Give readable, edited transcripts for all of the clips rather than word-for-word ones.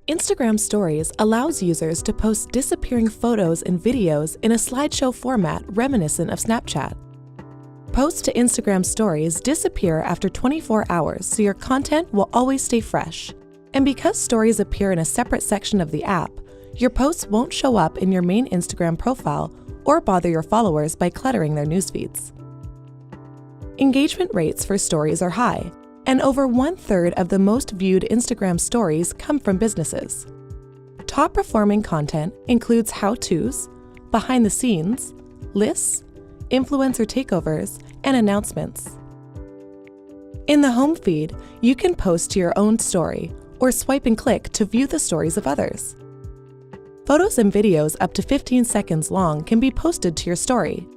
Instagram Stories allows users to post disappearing photos and videos in a slideshow format reminiscent of Snapchat. Posts to Instagram Stories disappear after 24 hours, so your content will always stay fresh. And because stories appear in a separate section of the app, your posts won't show up in your main Instagram profile or bother your followers by cluttering their news feeds. Engagement rates for stories are high, and over 1/3 of the most viewed Instagram stories come from businesses. Top-performing content includes how-tos, behind-the-scenes, lists, influencer takeovers, and announcements. In the home feed, you can post to your own story or swipe and click to view the stories of others. Photos and videos up to 15 seconds long can be posted to your story.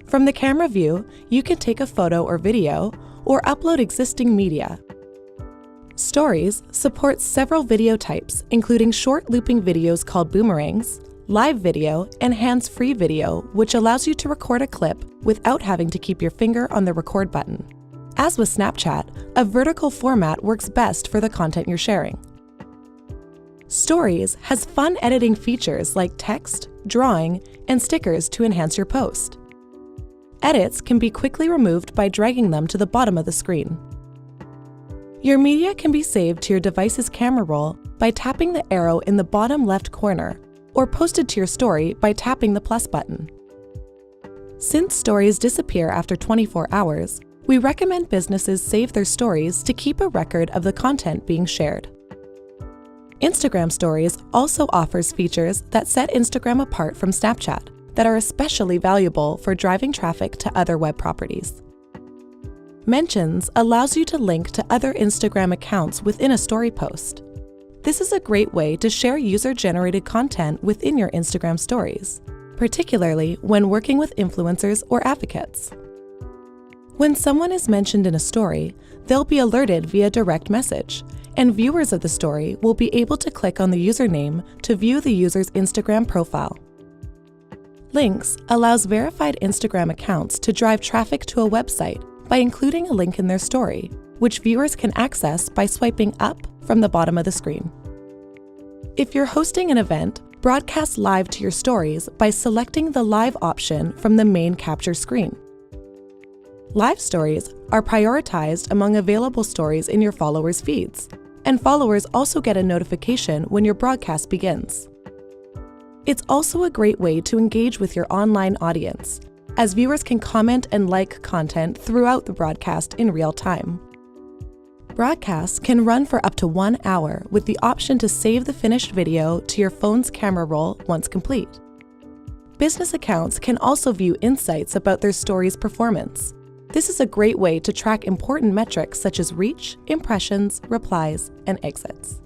From the camera view, you can take a photo or video or upload existing media. Stories supports several video types, including short looping videos called boomerangs, live video, and hands-free video, which allows you to record a clip without having to keep your finger on the record button. As with Snapchat, a vertical format works best for the content you're sharing. Stories has fun editing features like text, drawing, and stickers to enhance your post. Edits can be quickly removed by dragging them to the bottom of the screen. Your media can be saved to your device's camera roll by tapping the arrow in the bottom left corner, or posted to your story by tapping the plus button. Since stories disappear after 24 hours, we recommend businesses save their stories to keep a record of the content being shared. Instagram Stories also offers features that set Instagram apart from Snapchat that are especially valuable for driving traffic to other web properties. Mentions allows you to link to other Instagram accounts within a story post. This is a great way to share user-generated content within your Instagram Stories, particularly when working with influencers or advocates. When someone is mentioned in a story, they'll be alerted via direct message, and viewers of the story will be able to click on the username to view the user's Instagram profile. Links allows verified Instagram accounts to drive traffic to a website by including a link in their story, which viewers can access by swiping up from the bottom of the screen. If you're hosting an event, broadcast live to your stories by selecting the live option from the main capture screen. Live stories are prioritized among available stories in your followers' feeds, and followers also get a notification when your broadcast begins. It's also a great way to engage with your online audience, as viewers can comment and like content throughout the broadcast in real time. Broadcasts can run for up to 1 hour with the option to save the finished video to your phone's camera roll once complete. Business accounts can also view insights about their story's performance. This is a great way to track important metrics such as reach, impressions, replies, and exits.